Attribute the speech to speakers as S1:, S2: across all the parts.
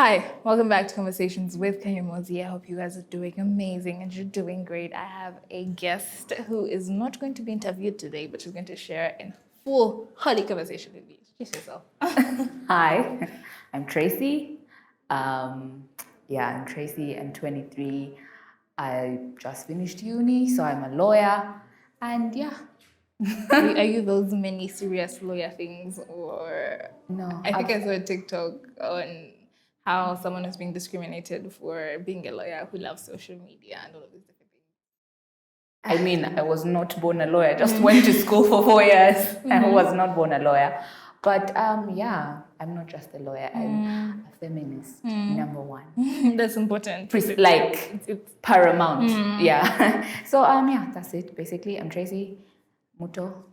S1: Hi, welcome back to Conversations with Kanyamozi. I hope you guys are doing amazing and you're doing great. I have a guest who is not going to be interviewed today, but she's going to share a full, holy conversation with me. Introduce yourself.
S2: Hi, I'm Tracy. I'm Tracy. I'm 23. I just finished uni, so I'm a lawyer. And yeah.
S1: Are you those many serious lawyer things? Or
S2: No.
S1: I think I saw a TikTok on how someone is being discriminated for being a lawyer who loves social media and all of these different things.
S2: I mean, I was not born a lawyer. I just went to school for 4 years. I was not born a lawyer. But I'm not just a lawyer. I'm a feminist, number one.
S1: That's important.
S2: It's paramount. Yeah. So that's it. Basically, I'm Tracy Muto.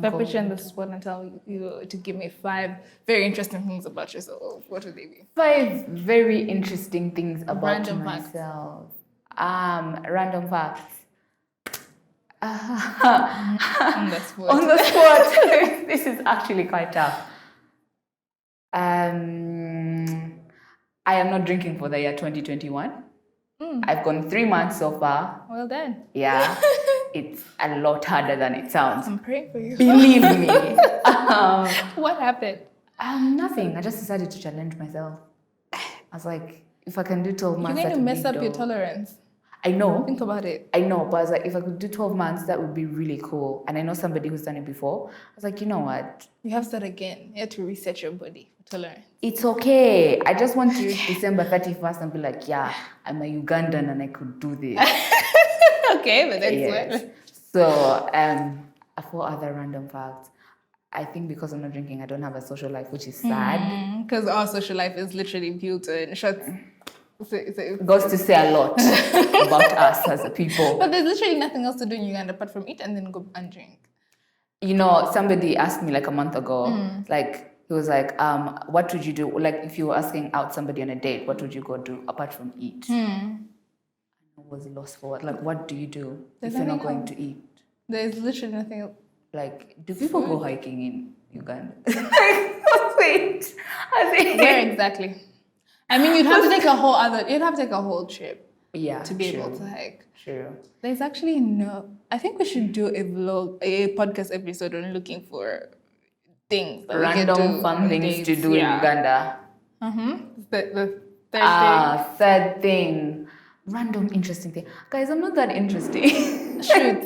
S1: If I put you on the spot and tell you to give me 5 very interesting things about yourself, what would they be?
S2: 5 very interesting things about
S1: Random
S2: myself. Random facts.
S1: On the spot.
S2: On the spot. This is actually quite tough. I am not drinking for the year 2021. I've gone 3 months so far.
S1: Well done.
S2: Yeah. It's a lot harder than it sounds.
S1: I'm praying for you.
S2: Believe me.
S1: What happened?
S2: Nothing. I just decided to challenge myself. I was like, if I can do 12 months,
S1: You're going to mess up your
S2: dope.
S1: tolerance.
S2: I know.
S1: Think about it.
S2: I know, but I was like, if I could do 12 months, that would be really cool. And I know somebody who's done it before. I was like, you know what?
S1: You have to start again. You have to reset your body for tolerance.
S2: It's okay. I just want to reach December 31st and be like, yeah, I'm a Ugandan and I could do this.
S1: Okay, the next
S2: Yes.
S1: one.
S2: So, 4 other random facts. I think because I'm not drinking, I don't have a social life, which is sad.
S1: Because our social life is literally built in shots.
S2: Goes to say a lot about us as a people.
S1: But there's literally nothing else to do in Uganda apart from eat and then go and drink.
S2: You know, somebody asked me like a month ago, he was like, what would you do? Like, if you were asking out somebody on a date, what would you go do apart from eat? I was lost for what? Like, what do you do if you're not going to eat?
S1: There's literally nothing else.
S2: Like, do people go hiking in Uganda? Wait.
S1: Where exactly? I mean, you'd have to take a whole trip to be able to hike.
S2: True.
S1: There's actually no. I think we should do a podcast episode on looking for things that
S2: random fun things to do in Uganda.
S1: The third thing.
S2: Third thing. Random interesting thing. Guys, I'm not that interesting.
S1: Shoot.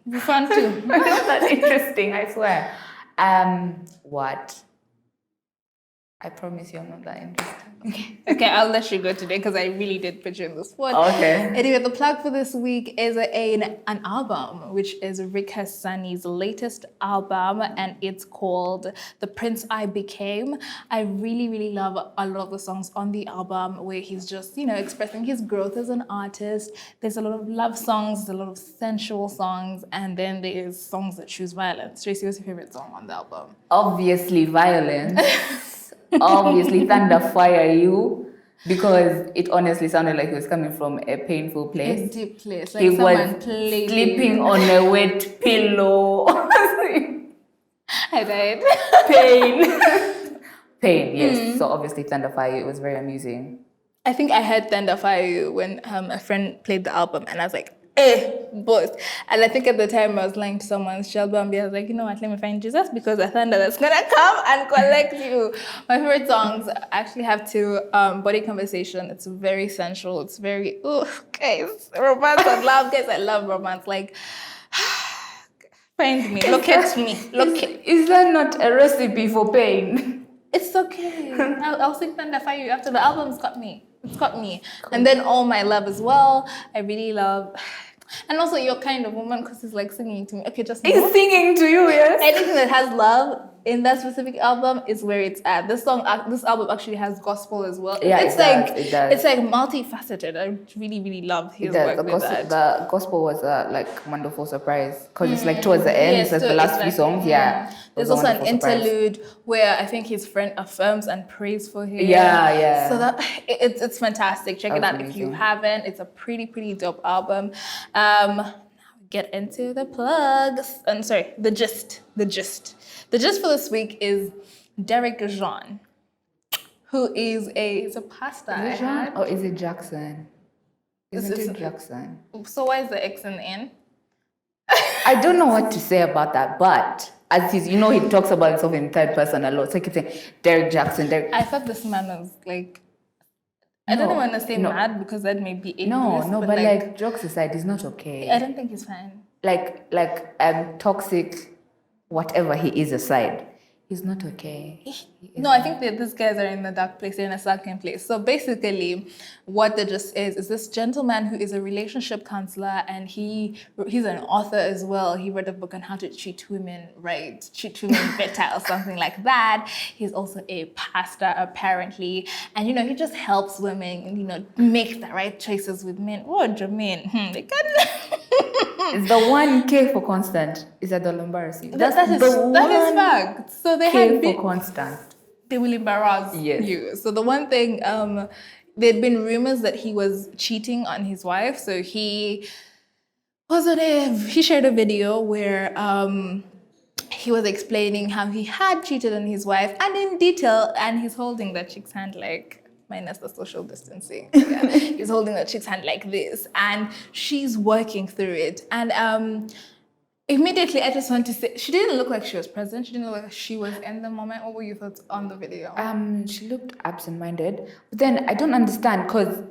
S1: Be fun too.
S2: I'm not that interesting, I swear. What? I promise you I'm not that interesting.
S1: Okay, I'll let you go today because I really did put you in the spot.
S2: Okay.
S1: Anyway, the plug for this week is an album, which is Rick Hassani's latest album, and it's called The Prince I Became. I really, really love a lot of the songs on the album where he's just, expressing his growth as an artist. There's a lot of love songs, there's a lot of sensual songs, and then there's songs that choose violence. Tracy, what's your favorite song on the album?
S2: Obviously, violence. Obviously, Thunder Fire You, because it honestly sounded like he was coming from a painful place.
S1: A deep place. Like
S2: he
S1: someone
S2: was
S1: played
S2: sleeping on a wet pillow.
S1: I died.
S2: Pain, yes. So obviously, Thunder Fire You, it was very amusing.
S1: I think I heard Thunder Fire You when a friend played the album, and I was like, both. And I think at the time I was lying to someone's Shelby. I was like, you know what, let me find Jesus because the thunder that's gonna come and collect you. My favorite songs actually have 2. Body Conversation. It's very sensual. It's very guys, romance and love. Guys, I love romance. Like, find me. Look at me.
S2: Is that not a recipe for pain?
S1: It's okay. I'll sing Thunder Fire You after the album's got me. It's got me. Cool. And then All My Love as well. I really love. And also Your Kind of Woman because he's like singing to me. Okay, just
S2: he's singing to you, yes.
S1: Anything that has love in that specific album is where it's at. This album actually has gospel as well.
S2: Yeah,
S1: it
S2: does.
S1: It's like multifaceted. I really, really love his work with that.
S2: The gospel was a wonderful surprise because it's like towards the end. Yes, it's like the last few songs. Yeah.
S1: There's also an interlude where I think his friend affirms and prays for him.
S2: Yeah.
S1: So that it's fantastic. Check it out if you haven't. It's a pretty dope album. Now get into the plugs. The gist. The gist for this week is Derek Jean, who is he's a pastor.
S2: Is it Jean or is it Jackson? Isn't it Jackson?
S1: So why is the X in the end?
S2: I don't know what to say about that, but as he's, he talks about himself in third person a lot. So I keep saying Derek Jackson.
S1: I thought this man was like, I don't want to say mad because that may be ableist.
S2: No, but like jokes aside, he's not okay.
S1: I don't think he's fine.
S2: Like toxic, whatever he is aside, he's not okay.
S1: No, I think that these guys are in the dark place, they're in a sunken place. So basically, what the gist is this gentleman who is a relationship counselor and he's an author as well. He wrote a book on how to treat women right, treat women better or something like that. He's also a pastor apparently. And he just helps women, make the right choices with men. What do you mean? They can
S2: It's the 1K for constant. Is that the embarrassing?
S1: That is fact. So they
S2: had for constant.
S1: They will embarrass you. So the one thing, there'd been rumors that he was cheating on his wife. So he shared a video where he was explaining how he had cheated on his wife and in detail, and he's holding that chick's hand like, minus the social distancing. Yeah. He's holding the chick's hand like this, and she's working through it. And immediately, I just want to say, she didn't look like she was present. She didn't look like she was in the moment. What were your thoughts on the video?
S2: She looked absent-minded. But then I don't understand because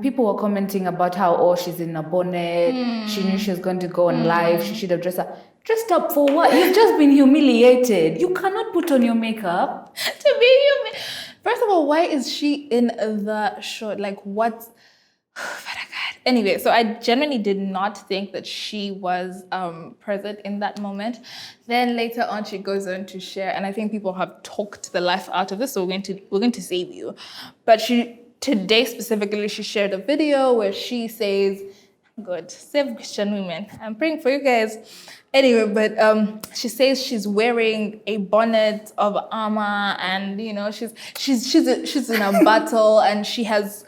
S2: people were commenting about how, she's in a bonnet. She knew she was going to go on live. She should have dressed up. Dressed up for what? You've just been humiliated. You cannot put on your makeup.
S1: To be humiliated. First of all, why is she in the shot? Like, what? Anyway, so I genuinely did not think that she was present in that moment. Then later on, she goes on to share, and I think people have talked the life out of this, so we're going to save you. But today specifically, she shared a video where she says, God, save Christian women. I'm praying for you guys. Anyway, but she says she's wearing a bonnet of armor, and she's in a battle, and she has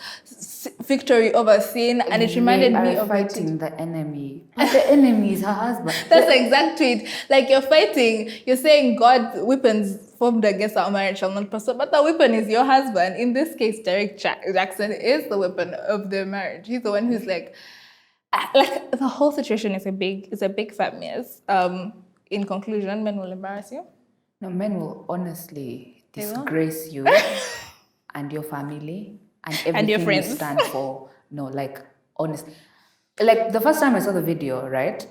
S1: victory over sin, and it reminded me of
S2: fighting the enemy. But the enemy is her husband.
S1: That's the exact tweet. Like you're saying God's weapons formed against our marriage shall not prosper, but the weapon is your husband. In this case, Derek Jackson is the weapon of their marriage. He's the one who's like the whole situation is a big fat mess. In conclusion, men will embarrass you.
S2: No, men will honestly disgrace you and your family and everything
S1: and your friends.
S2: You stand for. No, like honestly, like the first time I saw the video, right?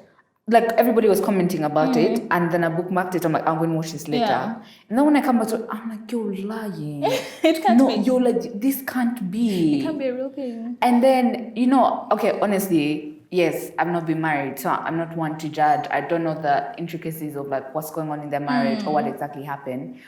S2: Like everybody was commenting about it, and then I bookmarked it. I'm like, I'm going to watch this later. Yeah. And then when I come back to it, I'm like, you're lying.
S1: It can't be.
S2: You're like, this can't be.
S1: It can't be a real thing.
S2: And then, okay, honestly, yes, I've not been married, so I'm not one to judge. I don't know the intricacies of like what's going on in their marriage or what exactly happened.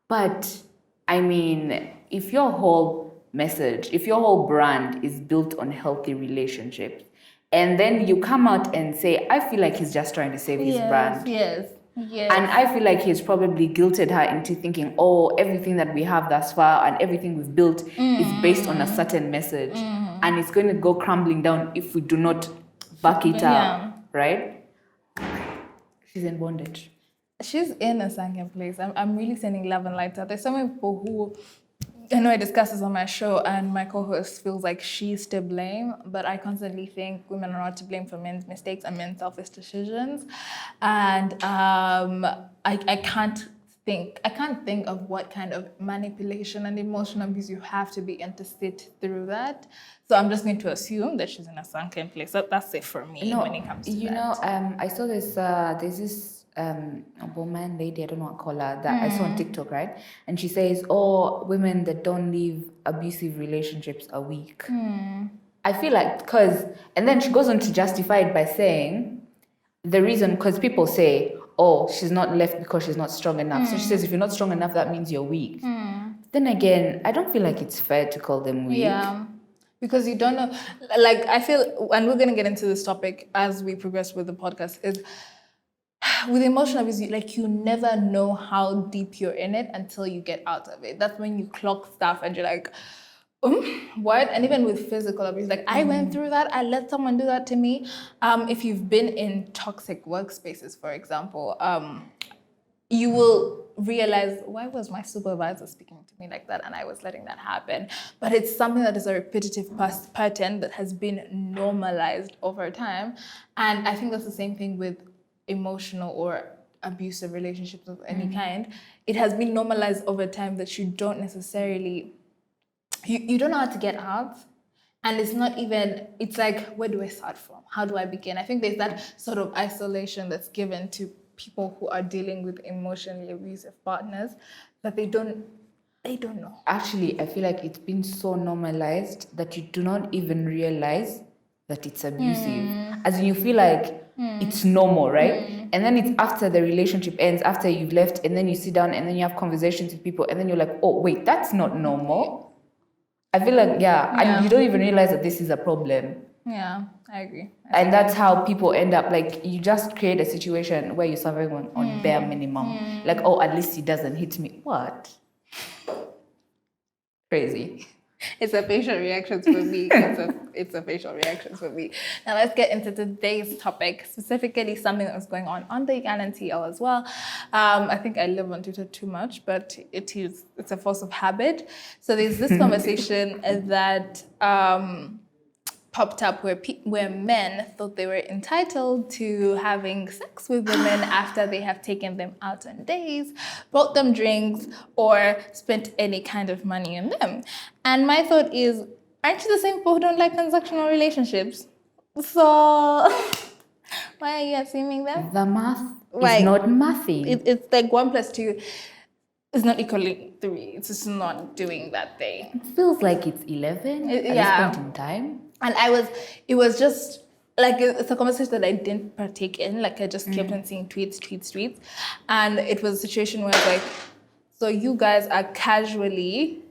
S2: But I mean, if your whole message, if your whole brand is built on healthy relationships, and then you come out and say, I feel like he's just trying to save his brand.
S1: Yes.
S2: And I feel like he's probably guilted her into thinking, everything that we have thus far and everything we've built is based on a certain message. And it's going to go crumbling down if we do not back it up, right? She's in bondage.
S1: She's in a sunken place. I'm really sending love and light out. There's so many people who, I know I discuss this on my show, and my co-host feels like she's to blame, but I constantly think women are not to blame for men's mistakes and men's selfish decisions. And I can't think of what kind of manipulation and emotional abuse you have to be in to sit through that. So I'm just going to assume that she's in a sunken place. That's it for me when it comes to that.
S2: I saw this, there's this woman, lady, I don't know what to call her, that I saw on TikTok, right? And she says, women that don't leave abusive relationships are weak. I feel like, and then she goes on to justify it by saying, the reason, because people say, she's not left because she's not strong enough. So she says, if you're not strong enough, that means you're weak. Then again, I don't feel like it's fair to call them weak.
S1: Yeah. Because you don't know, like I feel, and we're going to get into this topic as we progress with the podcast, is with emotional abuse, like you never know how deep you're in it until you get out of it. That's when you clock stuff and you're like, what? And even with physical abuse, like I went through that. I let someone do that to me. If you've been in toxic workspaces, for example, you will realize, why was my supervisor speaking to me like that and I was letting that happen? But it's something that is a repetitive pattern that has been normalized over time. And I think that's the same thing with emotional or abusive relationships of any kind. It has been normalized over time that you don't necessarily, you don't know how to get out. And it's not even, it's like, where do I start from? How do I begin? I think there's that sort of isolation that's given to people who are dealing with emotionally abusive partners that they don't know.
S2: Actually, I feel like it's been so normalized that you do not even realize that it's abusive. As in, you feel like it's normal, right? And then it's after the relationship ends, after you've left, and then you sit down and then you have conversations with people, and then you're like, oh, wait, that's not normal. I feel like, and you don't even realize that this is a problem.
S1: Yeah, I agree.
S2: And that's how people end up, like, you just create a situation where you're surviving on bare minimum. Like, oh, at least he doesn't hit me. What? Crazy.
S1: It's a facial reactions for me. It's a facial reactions for me. Now let's get into today's topic, specifically something that was going on the Uganda TL as well. I think I live on Twitter too much, but it's a force of habit. So there's this conversation that popped up where men thought they were entitled to having sex with women after they have taken them out on dates, bought them drinks, or spent any kind of money on them. And my thought is, aren't you the same people who don't like transactional relationships? So why are you assuming that?
S2: The math is not mathing.
S1: It's like 1 + 2 is not equaling 3. It's just not doing that thing.
S2: It feels like it's 11 at this point in time.
S1: And it was just like, it's a conversation that I didn't partake in. Like, I just kept on seeing tweets. And it was a situation where, like, so you guys are casually,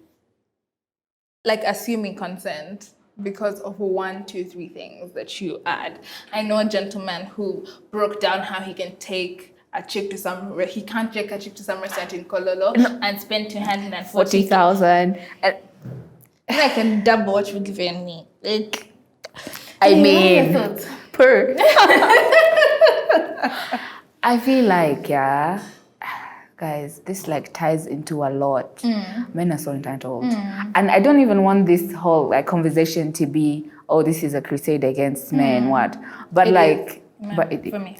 S1: like, assuming consent because of 1, 2, 3 things that you add. I know a gentleman who broke down how he can take a chick to he can't take a chick to some restaurant in Kololo and spend 240,000. I can double what you've given me.
S2: I mean, per. I feel like, guys, this like ties into a lot. Men are so entitled. And I don't even want this whole like conversation to be, oh, this is a crusade against men, what? But
S1: for me.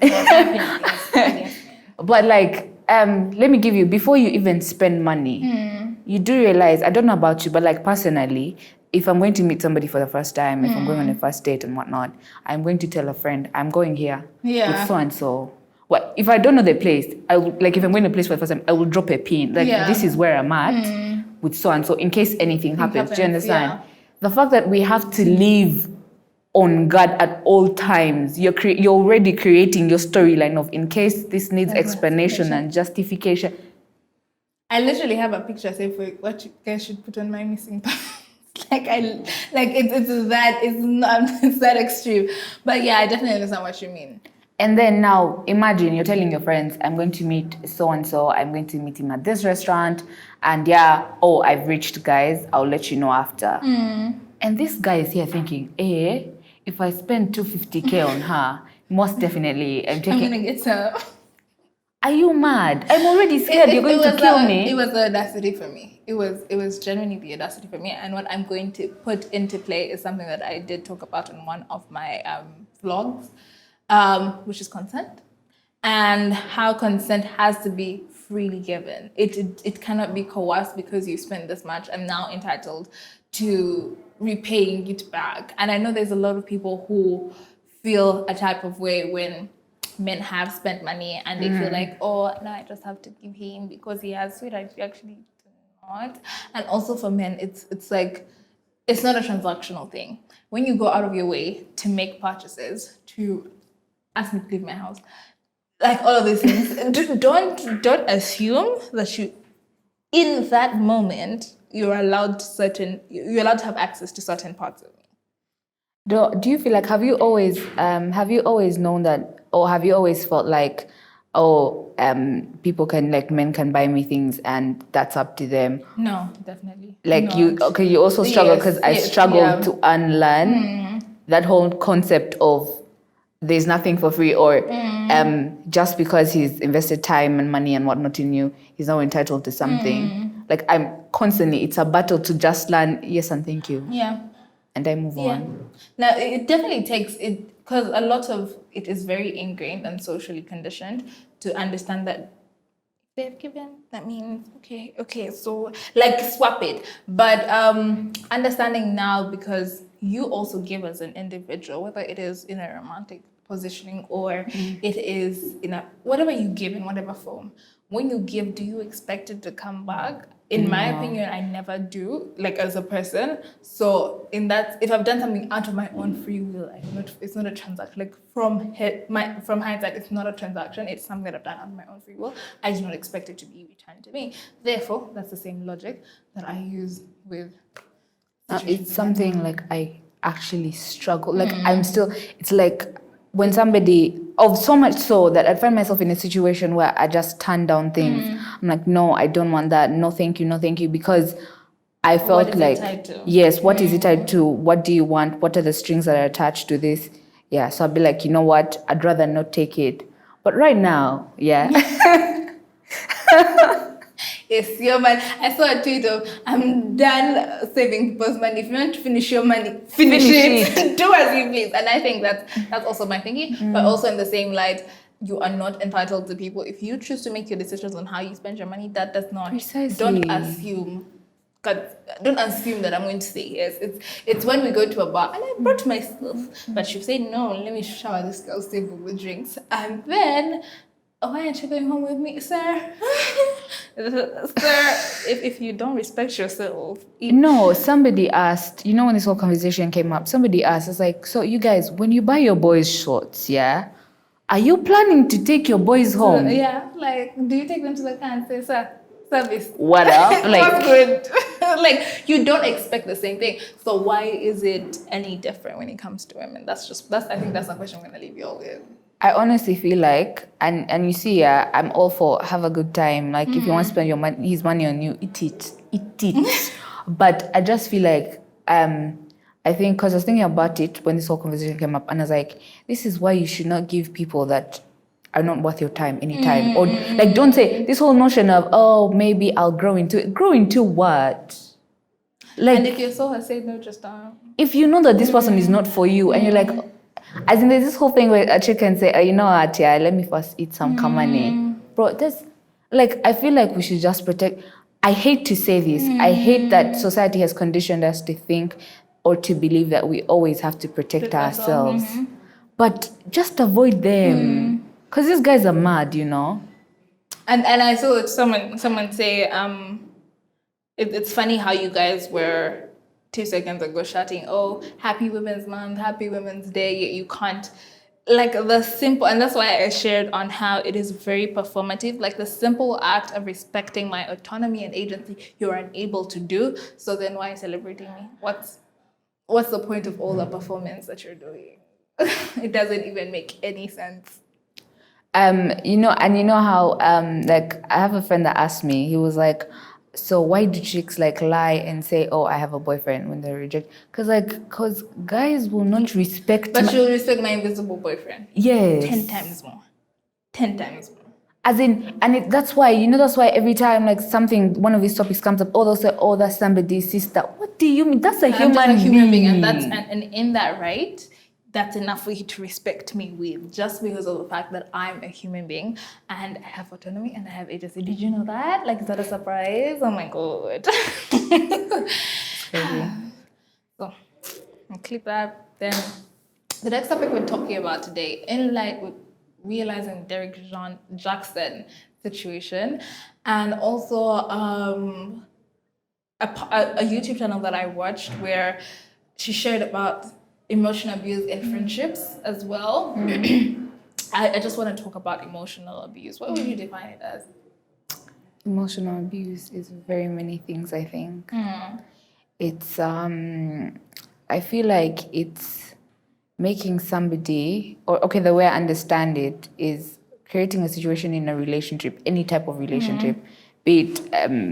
S2: But like, let me give you, before you even spend money, you do realize, I don't know about you, but like personally, if I'm going to meet somebody for the first time, if I'm going on a first date and whatnot, I'm going to tell a friend, I'm going here with so and so. What if I don't know the place? I will, like, if I'm going to a place for the first time, I will drop a pin. Like, this is where I'm at with so and so in case anything happens. Do you understand?
S1: Yeah.
S2: The fact that we have to live on guard at all times, you're already creating your storyline of in case this needs explanation and justification.
S1: I literally have a picture saying for what you guys should put on my missing pass. It's that extreme. But yeah, I definitely understand what you mean.
S2: And then now imagine you're telling your friends, I'm going to meet so and so, I'm going to meet him at this restaurant, and I've reached, guys, I'll let you know after. And this guy is here thinking, if I spend 250K on her, most definitely I'm
S1: gonna get her.
S2: Are you mad? I'm already scared you're going to kill me.
S1: It was the audacity for me. It was genuinely the audacity for me. And what I'm going to put into play is something that I did talk about in one of my vlogs, which is consent. And how consent has to be freely given. It cannot be coerced because you spent this much. I'm now entitled to repaying it back. And I know there's a lot of people who feel a type of way when men have spent money and they feel like, oh, no, I just have to give him because he has sweet. I actually do not. And also for men, it's like, it's not a transactional thing. When you go out of your way to make purchases, to ask me to leave my house, like all of these things, don't assume that you, in that moment, you're allowed to have access to certain parts of me.
S2: Do you feel like, have you always known that, or have you always felt like, people can, like, men can buy me things and that's up to them?
S1: No, definitely.
S2: Like
S1: not.
S2: you also struggle because I struggled to unlearn that whole concept of there's nothing for free, or just because he's invested time and money and whatnot in you, he's now entitled to something. Like I'm constantly, it's a battle to just learn yes and thank you.
S1: Yeah.
S2: And I move on.
S1: Now, it definitely takes it, because a lot of it is very ingrained and socially conditioned to understand that they've given, that means, okay, so like swap it. But understanding now, because you also give as an individual, whether it is in a romantic positioning or it is in a, whatever you give in whatever form, when you give, do you expect it to come back? In my opinion, I never do, like as a person. So in that, if I've done something out of my own free will, it's not a transaction. Like from hindsight, it's not a transaction. It's something that I've done out of my own free will. I do not expect it to be returned to me. Therefore, that's the same logic that I use with.
S2: It's something like I actually struggle. Like I'm still. It's like when somebody, so much so that I find myself in a situation where I just turn down things. I'm like, no, I don't want that. No, thank you, because I felt
S1: What is
S2: like,
S1: it tied to?
S2: yes, what is it tied to? What do you want? What are the strings that are attached to this? Yeah, so I'd be like, you know what? I'd rather not take it. But right now, yeah.
S1: It's your money. I saw a tweet of, I'm done saving people's money. If you want to finish your money, finish it. Do as you please. And I think that's also my thinking. But also in the same light, you are not entitled to people. If you choose to make your decisions on how you spend your money, that does not.
S2: Precisely.
S1: Don't assume. Don't assume that I'm going to say yes. It's when we go to a bar and I brought myself, but she said no. Let me shower this girl's table with drinks, and then. Oh, why aren't you going home with me, sir? Sir, if you don't respect yourself.
S2: No, somebody asked, when this whole conversation came up, somebody asked, it's like, so you guys, when you buy your boys shorts, yeah, are you planning to take your boys home?
S1: Yeah, like, do you take them to the car and say, sir, service?
S2: What up? Like,
S1: what's good? Like, you don't expect the same thing. So why is it any different when it comes to women? I think that's the question I'm going to leave you all with.
S2: I honestly feel like, and you see, I'm all for have a good time. Like if you want to spend his money on you, eat it. But I just feel like, I think, because I was thinking about it when this whole conversation came up, and I was like, this is why you should not give people that are not worth your time anytime. Or like, don't say this whole notion of, oh, maybe I'll grow into it. Grow into what? Like,
S1: and if your soul has said no, just don't.
S2: If you know that this person is not for you, and you're like, as in there's this whole thing where a chick can say, oh, you know what, yeah, let me first eat some kamani. Bro, that's, like, I feel like we should just protect. I hate to say this. I hate that society has conditioned us to think or to believe that we always have to protect ourselves. But just avoid them. Because these guys are mad, And
S1: I saw someone say, it's funny how you guys were 2 seconds ago shouting, oh, happy Women's Month, happy Women's Day, yet you can't. Like the simple, and that's why I shared on how it is very performative, like the simple act of respecting my autonomy and agency, you're unable to do. So then why celebrating me? What's the point of all the performance that you're doing? It doesn't even make any sense.
S2: And you know how, like, I have a friend that asked me, he was like, so why do chicks like lie and say, oh, I have a boyfriend when they reject? Because guys will not respect.
S1: But she'll respect my invisible boyfriend.
S2: Yes.
S1: 10 times more. 10 times more.
S2: As in, and that's why every time like one of these topics comes up, they'll say, oh, that's somebody's sister. What do you mean? That's a human being.
S1: And in that, right? That's enough for you to respect me with, just because of the fact that I'm a human being and I have autonomy and I have agency. Did you know that? Like, is that a surprise? Oh my God.
S2: Crazy.
S1: So, I'll clip that. Then, the next topic we're talking about today, in light with realizing Derek Jackson situation, and also a YouTube channel that I watched where she shared about emotional abuse in friendships as well. I just want to talk about emotional abuse. What would you define it as?
S2: Emotional abuse is very many things, I think. It's, I feel like it's making somebody, the way I understand it is creating a situation in a relationship, any type of relationship, be it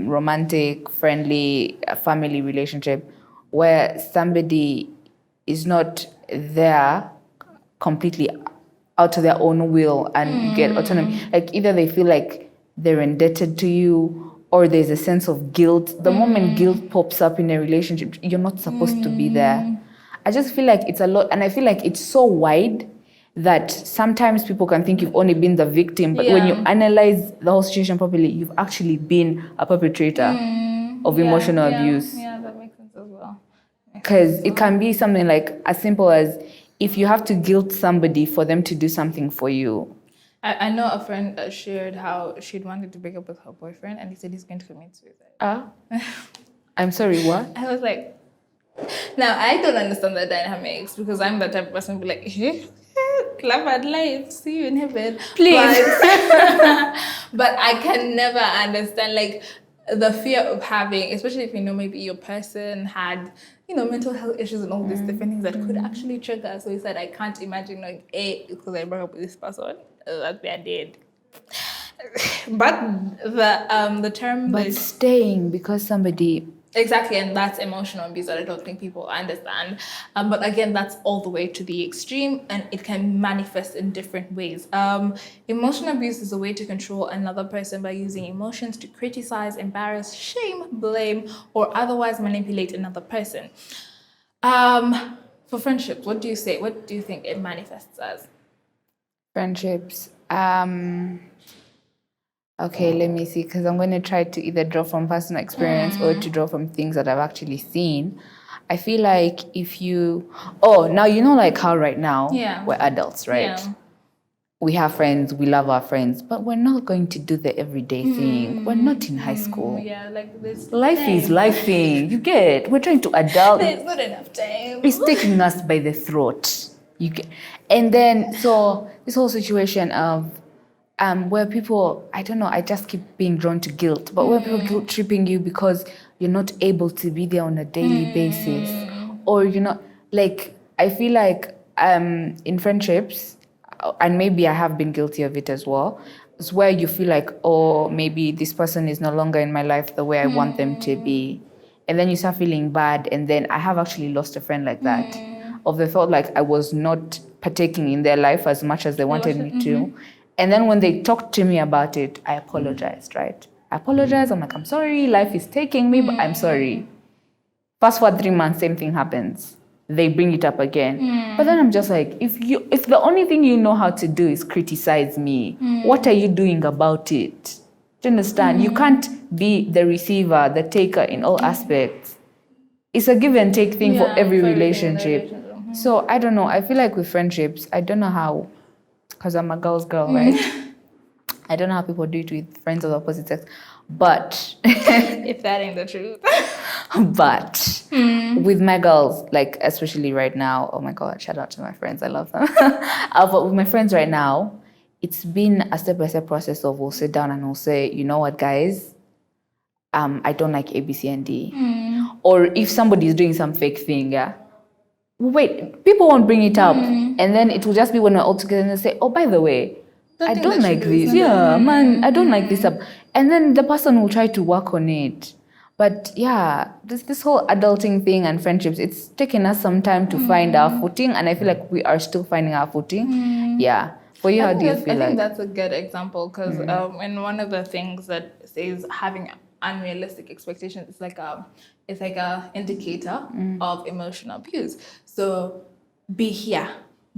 S2: romantic, friendly, family relationship, where somebody is not there completely out of their own will and you get autonomy. Like either they feel like they're indebted to you or there's a sense of guilt. The moment guilt pops up in a relationship, you're not supposed to be there. I just feel like it's a lot, and I feel like it's so wide that sometimes people can think you've only been the victim, but when you analyze the whole situation properly, you've actually been a perpetrator of emotional abuse.
S1: Yeah, that makes sense as well.
S2: Because it can be something like as simple as if you have to guilt somebody for them to do something for you.
S1: I know a friend shared how she'd wanted to break up with her boyfriend and he said he's going to commit suicide.
S2: I'm sorry, what?
S1: I was like, now I don't understand the dynamics because I'm the type of person who be like, love and life, see you in heaven.
S2: Please.
S1: But I can never understand like the fear of having, especially if you know maybe your person had, you know, mental health issues and all these different things that could actually trigger suicide. I can't imagine like because I broke up with this person, that they're dead. But the term
S2: But staying because somebody.
S1: Exactly, and that's emotional abuse that I don't think people understand. But again, that's all the way to the extreme, and it can manifest in different ways. Emotional abuse is a way to control another person by using emotions to criticize, embarrass, shame, blame, or otherwise manipulate another person. For friendships, what do you say? What do you think it manifests as?
S2: Friendships. Okay, let me see, because I'm going to try to either draw from personal experience or to draw from things that I've actually seen. I feel like if you... Oh, now you know like how right now we're adults, right?
S1: Yeah.
S2: We have friends, we love our friends, but we're not going to do the everyday thing. We're not in high school.
S1: Yeah, like this.
S2: Life is lifing. You get? We're trying to adult.
S1: There's not enough time.
S2: It's taking us by the throat. You get, and then so this whole situation of where people, I don't know, I just keep being drawn to guilt, but where people guilt tripping you because you're not able to be there on a daily basis, or you know, like I feel like in friendships, and maybe I have been guilty of it as well. It's where you feel like, oh, maybe this person is no longer in my life the way I want them to be. And then you start feeling bad. And then I have actually lost a friend like that. Of the felt like I was not partaking in their life as much as they wanted me to. And then when they talked to me about it, I apologized, right? I apologized. I'm like, I'm sorry. Life is taking me, but I'm sorry. Fast forward 3 months, same thing happens. They bring it up again. But then I'm just like, if the only thing you know how to do is criticize me, what are you doing about it? Do you understand? You can't be the receiver, the taker in all aspects. It's a give and take thing for every relationship. So I don't know. I feel like with friendships, I don't know how, because I'm a girl's girl, right? I don't know how people do it with friends of the opposite sex. But
S1: if that ain't the truth.
S2: But with my girls, like especially right now, oh my God, shout out to my friends, I love them. But with my friends right now, it's been a step-by-step process of we'll sit down and we'll say, you know what, guys, I don't like A, B, C, and D. Or if somebody is doing some fake thing, wait, people won't bring it up. And then it will just be when we're all together and they say, oh, by the way, I don't like this. Yeah, man, I don't like this. And then the person will try to work on it. But yeah, this whole adulting thing and friendships, it's taken us some time to find our footing. And I feel like we are still finding our footing. Yeah. For you, how do you feel like?
S1: I think that's a good example because in one of the things that says having unrealistic expectations, it's like a indicator of emotional abuse. So be here.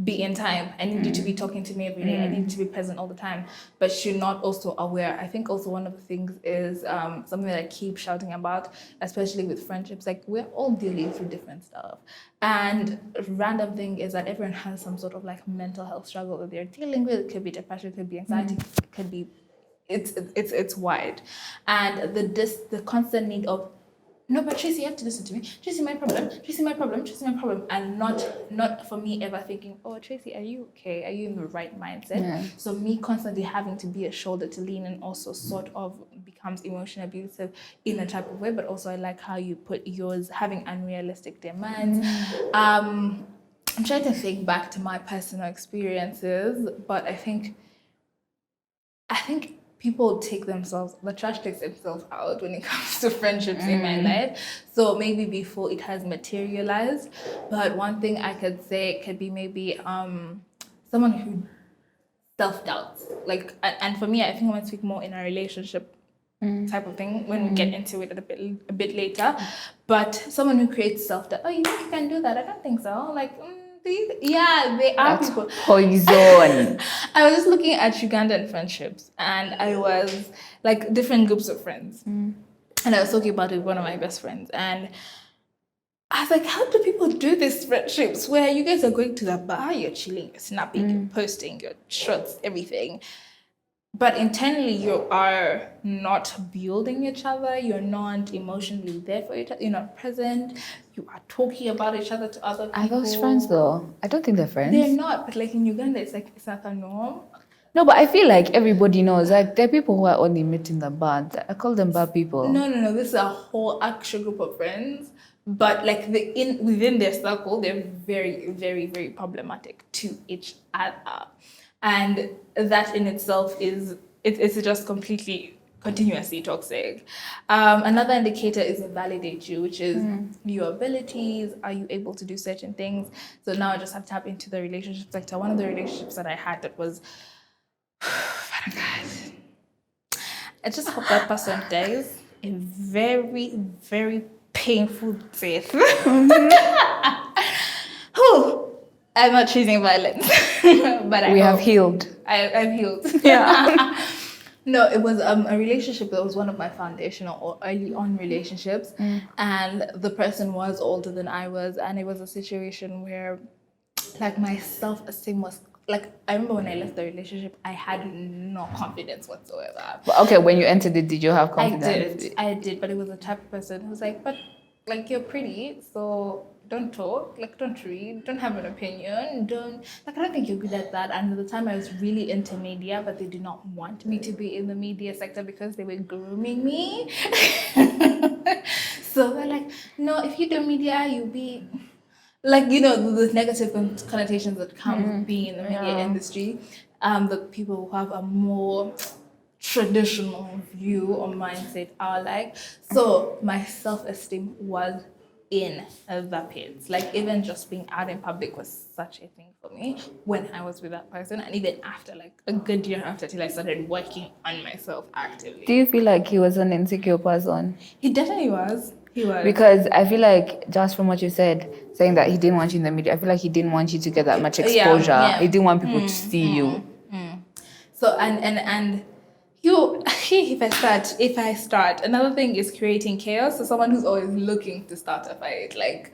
S1: Be in time. I need you to be talking to me every day. I need you to be present all the time. But you're not also aware. I think also one of the things is something that I keep shouting about, especially with friendships. Like we're all dealing through different stuff. And a random thing is that everyone has some sort of like mental health struggle that they're dealing with. It could be depression, it could be anxiety, it could be it's wide. And the constant need of no, but Tracy, you have to listen to me. Tracy, my problem. Tracy, my problem. Tracy, my problem. And not for me ever thinking, oh, Tracy, are you okay? Are you in the right mindset? Yeah. So me constantly having to be a shoulder to lean and also sort of becomes emotionally abusive in a type of way. But also I like how you put yours, having unrealistic demands. I'm trying to think back to my personal experiences, but I think people take the trash takes itself out when it comes to friendships in my life. So maybe before it has materialized. But one thing I could say could be maybe someone who self-doubts. Like, and for me, I think I'm gonna speak more in a relationship type of thing when we get into it a bit later. But someone who creates self-doubt, oh, you think you can do that? I don't think so. Like, yeah, they are
S2: That's
S1: people.
S2: poison.
S1: I was just looking at Ugandan friendships, and I was like different groups of friends, and I was talking about it with one of my best friends, and I was like, how do people do these friendships where you guys are going to the bar, you're chilling, you're snapping, you're posting, your shots, everything, but internally you are not building each other, you're not emotionally there for each other, you're not present, you are talking about each other to other people.
S2: Are those friends though? I don't think they're friends.
S1: They're not, but like in Uganda, it's like a norm.
S2: No, but I feel like everybody knows. Like there are people who are only meeting the bar. I call them bar people.
S1: No. This is a whole actual group of friends, but like within their circle, they're very, very, very problematic to each other, and that in itself it's just completely continuously toxic. Another indicator is validate you, which is your abilities. Are you able to do certain things? So now I just have to tap into the relationship sector. One of the relationships that I had that was, I just hope that person dies a very, very painful death. I'm not choosing violence, but
S2: we have healed.
S1: I've healed.
S2: Yeah.
S1: No, it was a relationship that was one of my foundational or early on relationships, and the person was older than I was, and it was a situation where, like, my self-esteem was like, I remember when I left the relationship, I had no confidence whatsoever.
S2: But okay, when you entered it, did you have confidence?
S1: I did, but it was the type of person who was like, but like, you're pretty, so don't talk, like, don't read, don't have an opinion, I don't think you're good at that. And at the time I was really into media, but they did not want me to be in the media sector because they were grooming me. So they're like, no, if you do media, you'll be like, you know, the negative connotations that come with being in the media industry. The people who have a more traditional view or mindset are like, so my self-esteem was in the pits. Like, even just being out in public was such a thing for me when I was with that person, and even after, like a good year after, till I started working on myself actively.
S2: Do you feel like he was an insecure person?
S1: He definitely was. He was.
S2: Because I feel like, just from what you said, saying that he didn't want you in the media, I feel like he didn't want you to get that much exposure.
S1: Yeah.
S2: He didn't want people to see you.
S1: So and if I start, another thing is creating chaos. So someone who's always looking to start a fight, like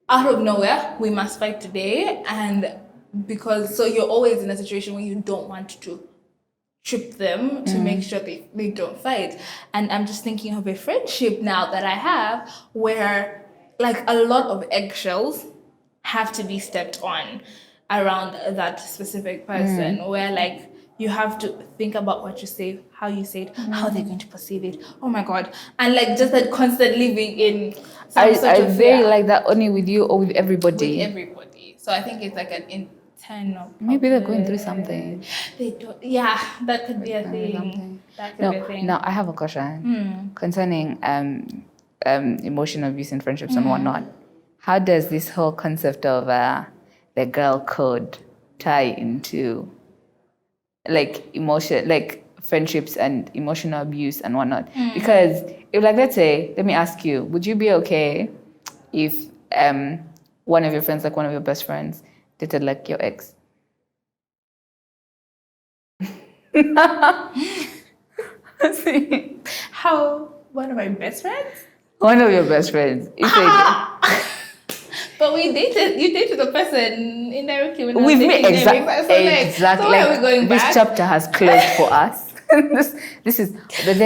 S1: out of nowhere, we must fight today, and because so you're always in a situation where you don't want to trip them to make sure they don't fight. And I'm just thinking of a friendship now that I have where like a lot of eggshells have to be stepped on around that specific person, where like you have to think about what you say, how you say it, how they're going to perceive it. Oh my God. And like just that constant living in some sort of
S2: very
S1: fear.
S2: like that only with you or with everybody?
S1: With everybody. So I think it's like an internal
S2: Maybe they're going through something.
S1: They don't. Yeah, that could be a thing. That could be a thing.
S2: Now I have a question concerning emotional abuse in friendships and whatnot. How does this whole concept of the girl code tie into like emotion, like friendships and emotional abuse and whatnot? Because if, like, let's say, let me ask you, would you be okay if one of your friends, like one of your best friends, dated like your ex?
S1: How? One of my best friends?
S2: One of your best friends. You said,
S1: but you dated the person indirectly when
S2: with me,
S1: exactly. So where are we going
S2: this
S1: back?
S2: chapter has closed for us. this is, but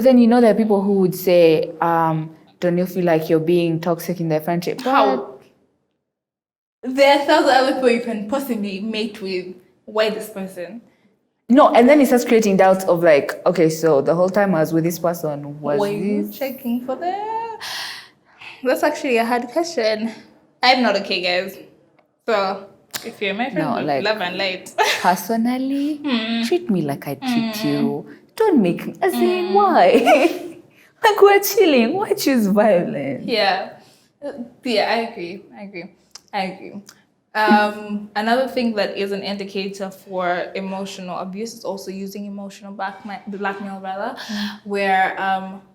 S2: then you know there are people who would say, don't you feel like you're being toxic in their friendship?
S1: How? There are thousands of other people you can possibly mate with. Why this person?
S2: No, and then it starts creating doubts of like, okay, so the whole time I was with this person,
S1: Were you checking for them? That's actually a hard question. I'm not okay, guys. So if you're my friend,
S2: like,
S1: love and light.
S2: Personally, treat me like I treat you. Don't make me. I say, why? Like, we're chilling. Why choose violence?
S1: Yeah, I agree. Another thing that is an indicator for emotional abuse is also using emotional blackmail rather, where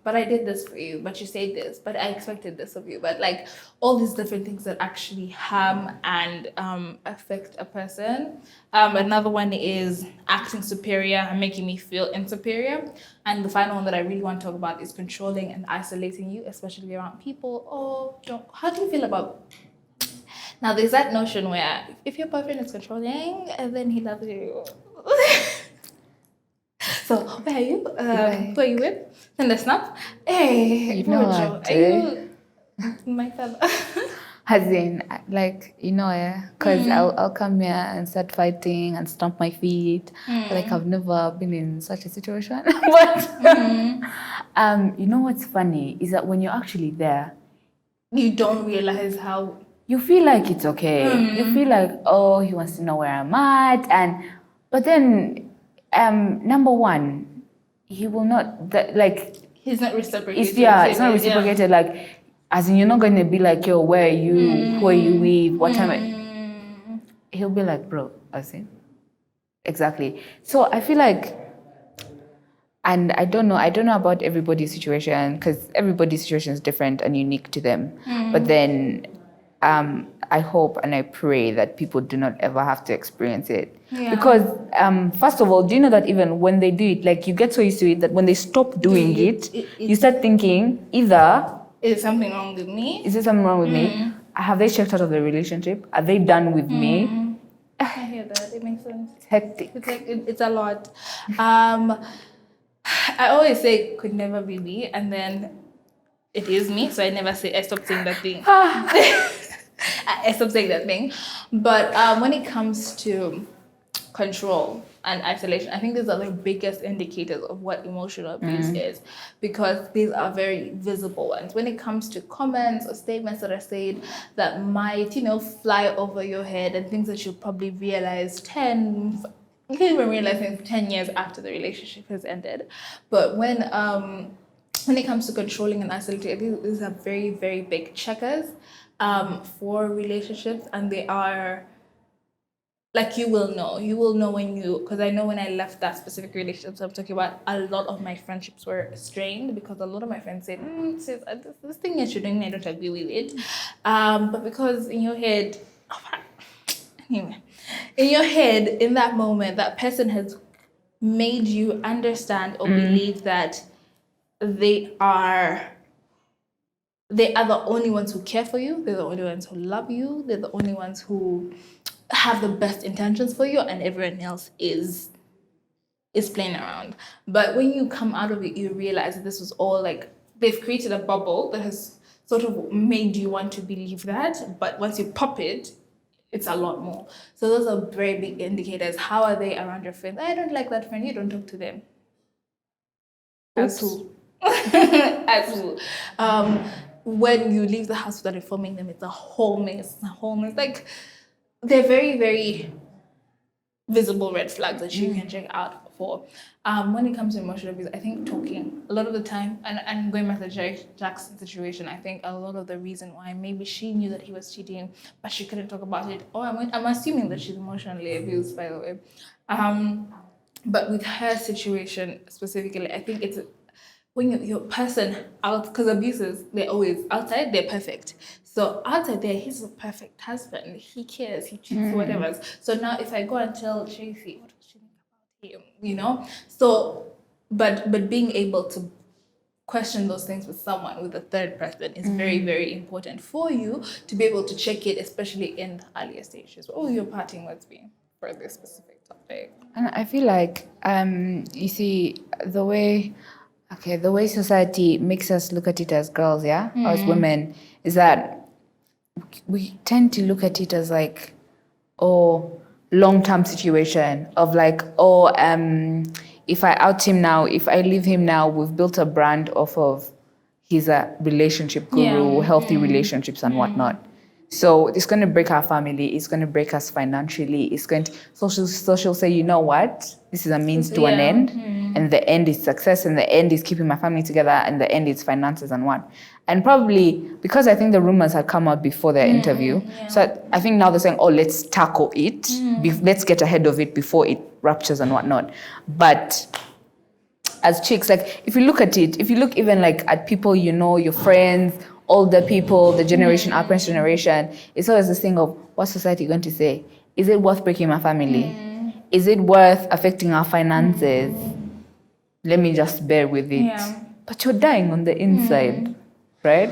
S1: but I did this for you, but you said this, but I expected this of you, but like all these different things that actually harm and affect a person. Another one is acting superior and making me feel inferior. And the final one that I really want to talk about is controlling and isolating you, especially around people. Oh, don't. How do you feel about? Now, there's that notion where if your boyfriend is controlling, and then he loves you. So, where are you? Who are you with? Send a snap. Hey,
S2: You know
S1: Mojo,
S2: what,
S1: are you my father?
S2: As in, like, because I'll come here and start fighting and stomp my feet. Like, I've never been in such a situation. But, you know what's funny is that when you're actually there,
S1: You don't realize how.
S2: you feel like it's okay. You feel like, oh, he wants to know where I'm at. But then, number one, he will not, like,
S1: He's not reciprocated.
S2: it's not reciprocated. Like, as in, you're not going to be like, yo, where are you? Who are you with? What time? He'll be like, bro, as in. Exactly. So I feel like, and I don't know about everybody's situation, because everybody's situation is different and unique to them. But then I hope and I pray that people do not ever have to experience it.
S1: Yeah.
S2: Because first of all, do you know that even when they do it, like you get so used to it that when they stop doing it, you start thinking either,
S1: is something wrong with me?
S2: is there something wrong with me? Have they checked out of the relationship? Are they done with me?
S1: I hear that. It makes sense.
S2: It's hectic.
S1: It's like it's a lot. I always say could never be me, and then it is me. So I stopped saying that thing. I stopped saying that thing. But when it comes to control and isolation, I think these are the biggest indicators of what emotional abuse is, because these are very visible ones. When it comes to comments or statements that are said that might, fly over your head, and things that you'll probably realize you can't even realize things 10 years after the relationship has ended. But when it comes to controlling and isolating, I think these are very, very big checkers for relationships, and they are, like, you will know when because I know when I left that specific relationship, so I'm talking about, a lot of my friendships were strained because a lot of my friends said, sis, this thing that you're doing, I don't agree with it. But because in your head, anyway, in your head, in that moment, that person has made you understand or believe that they are the only ones who care for you, they're the only ones who love you, they're the only ones who have the best intentions for you, and everyone else is playing around. But when you come out of it, you realize that this was all like, they've created a bubble that has sort of made you want to believe that, but once you pop it, it's a lot more. So those are very big indicators. How are they around your friends? I don't like that friend, you don't talk to them. As who? As who? When you leave the house without informing them, it's a whole mess. Like, they're very, very visible red flags that you can check out for. When it comes to emotional abuse, I think talking a lot of the time, and going back to the Jackson situation, I think a lot of the reason why maybe she knew that he was cheating, but she couldn't talk about it. Oh, I'm assuming that she's emotionally abused, by the way. But with her situation specifically, I think it's when your person out, because abusers, they're always outside, they're perfect. So outside there, he's a perfect husband. He cares, he cheats, whatever. So now if I go and tell Tracy, what does she think about him? So, but being able to question those things with someone, with a third person, is very, very important for you to be able to check it, especially in the earlier stages. Oh, you're parting with me for this specific topic.
S2: And I feel like, you see, the way society makes us look at it as girls, or as women, is that we tend to look at it as like, long-term situation of like, if I out him now, if I leave him now, we've built a brand off of he's a relationship guru, healthy relationships and whatnot. So it's going to break our family. It's going to break us financially. It's going to, so she'll say, you know what? This is a means to an end. and the end is success, and the end is keeping my family together, and the end is finances and what. And probably because I think the rumors had come out before their interview, so I think now they're saying, oh, let's tackle it, let's get ahead of it before it ruptures and whatnot. But as chicks, like if you look at it, if you look even like at people you know, your friends, older people, the generation, our parents' generation, it's always this thing of what's society going to say? Is it worth breaking my family? Is it worth affecting our finances? Let me just bear with it.
S1: Yeah.
S2: But you're dying on the inside, right?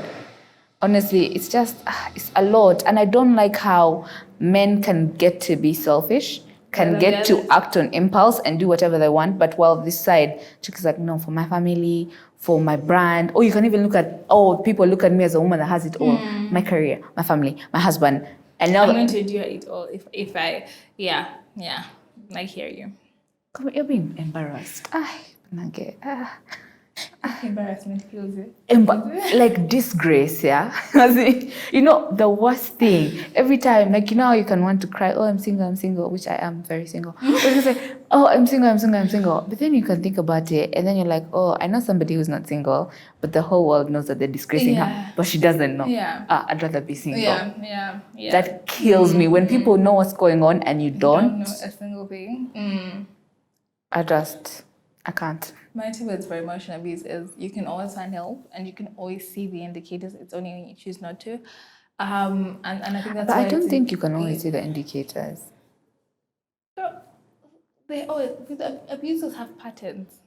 S2: Honestly, it's just, it's a lot. And I don't like how men can get to be selfish, can get to act on impulse and do whatever they want. But while this side, chick is like, no, for my family, for my brand. Or you can even look at, oh, people look at me as a woman that has it all. My career, my family, my husband. And now
S1: I'm going to endure it all if I, I hear you.
S2: Come on, you're being embarrassed.
S1: Embarrassment feels it.
S2: Like disgrace, yeah. As in, you know, the worst thing. Every time, like, you know how you can want to cry, oh, I'm single, which I am very single. But you say, oh, I'm single. But then you can think about it, and then you're like, oh, I know somebody who's not single, but the whole world knows that they're disgracing her, but she doesn't know.
S1: Yeah.
S2: I'd rather be single.
S1: Yeah.
S2: That kills me when people know what's going on and you don't.
S1: Know a single thing.
S2: I can't.
S1: My two words for emotional abuse is you can always find help and you can always see the indicators. It's only when you choose not to. And I think that's
S2: But
S1: why
S2: I don't think you can always see the indicators.
S1: They always, because abusers have patterns.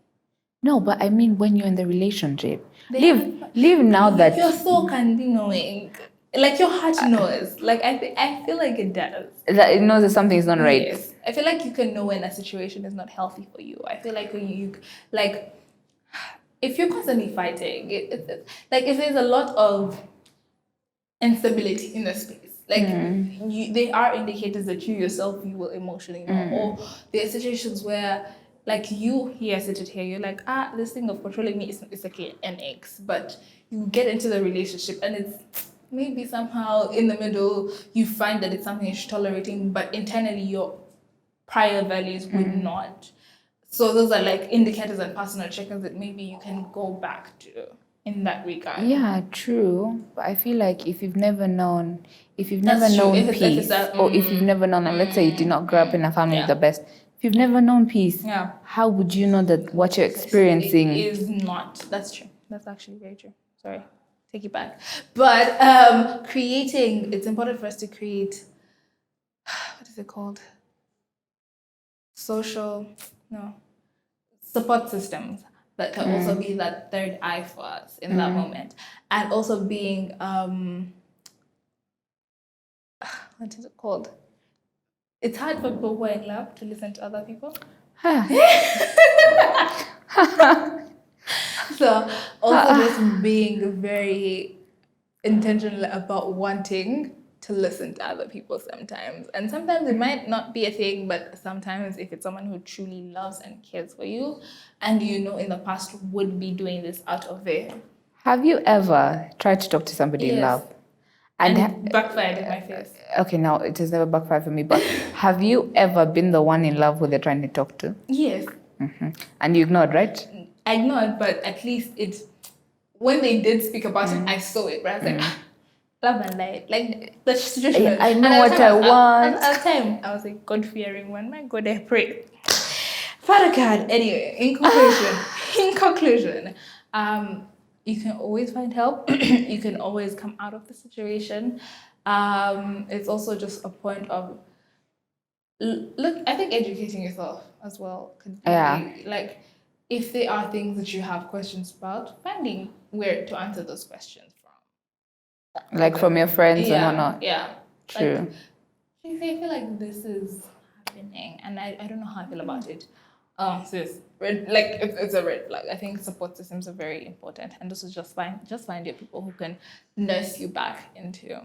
S2: No, but I mean when you're in the relationship. Leave now that
S1: your soul can be knowing. Like your heart knows. Like I feel like it does.
S2: that it knows that something is not right.
S1: Yes. I feel like you can know when a situation is not healthy for you. I feel like when you like if you're constantly fighting, like if there's a lot of instability in the space, like there are indicators that you yourself you will emotionally know, or there are situations where like you here seated here, you're like, this thing of controlling me is okay, an X, but you get into the relationship and it's maybe somehow in the middle you find that it's something you're tolerating, but internally your prior values would not. So those are like indicators and personal checkers that maybe you can go back to in that regard.
S2: Yeah, true. But I feel like if you've never known peace, or if you've never known, like, let's say you did not grow up in a family with the best, if you've never known peace, how would you know that what you're experiencing
S1: is not? That's true. That's actually very true. Sorry, take it back. But it's important for us to create, what is it called? Support systems that can also be that third eye for us in that moment. And also being, what is it called? It's hard for people who are in love to listen to other people. So also just being very intentional about wanting to listen to other people sometimes. And sometimes it might not be a thing, but sometimes if it's someone who truly loves and cares for you, and you know in the past would be doing this out of their...
S2: Have you ever tried to talk to somebody in love?
S1: And backfired in my face.
S2: Okay, no, it has never backfired for me, but have you ever been the one in love who they're trying to talk to?
S1: Yes.
S2: And you ignored, right?
S1: I ignored, but at least when they did speak about it, I saw it, right? I was like, love and light. Like the situation.
S2: Yeah, I know what I want.
S1: At the time, I was like, God-fearing one. My God, I pray. Father God. Anyway, in conclusion, you can always find help. You can always come out of the situation. It's also just a point of I think educating yourself as well could be like if there are things that you have questions about, finding where to answer those questions from.
S2: Like from your friends and whatnot.
S1: Yeah.
S2: True.
S1: Like, I feel like this is happening and I don't know how I feel about it. Sis, it's a red flag. I think support systems are very important, and this is just find your people who can nurse you back into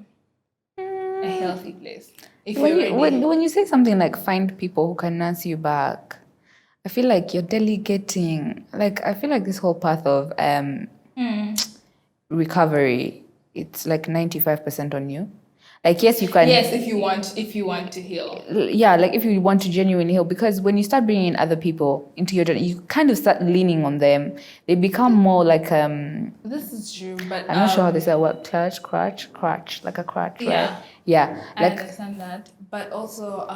S1: a healthy place.
S2: When you say something like find people who can nurse you back, I feel like you're delegating. Like I feel like this whole path of recovery, it's like 95% on you. Like, yes, you can.
S1: Yes, if you want to heal.
S2: Yeah, like if you want to genuinely heal, because when you start bringing in other people into your journey, you kind of start leaning on them. They become more like
S1: This is true, but
S2: I'm not sure how they say what crutch, like a crutch,
S1: yeah,
S2: right? Yeah,
S1: I
S2: like
S1: understand that, but also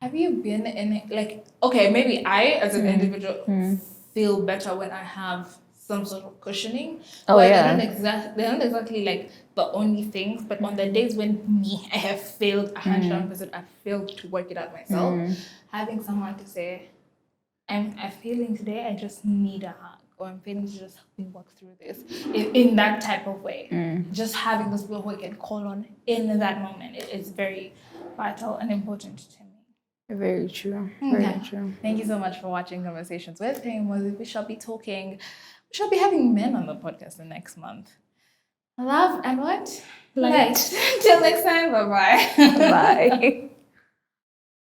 S1: have you been in like okay, maybe I as an individual feel better when I have some sort of cushioning.
S2: Oh,
S1: Well,
S2: yeah.
S1: they're not exactly like the only things, but on the days when I have failed 100%, I failed to work it out myself. Having someone to say, I'm feeling today, I just need a hug, or I'm feeling to just help me work through this in that type of way. Just having those people who I can call on in that moment is very vital and important to me.
S2: very true. Very
S1: Okay.
S2: true.
S1: Thank you so much for watching Conversations with Him. We shall be having men on the podcast the next month. Love and what?
S2: Light.
S1: Till next time. Bye-bye.
S2: Bye.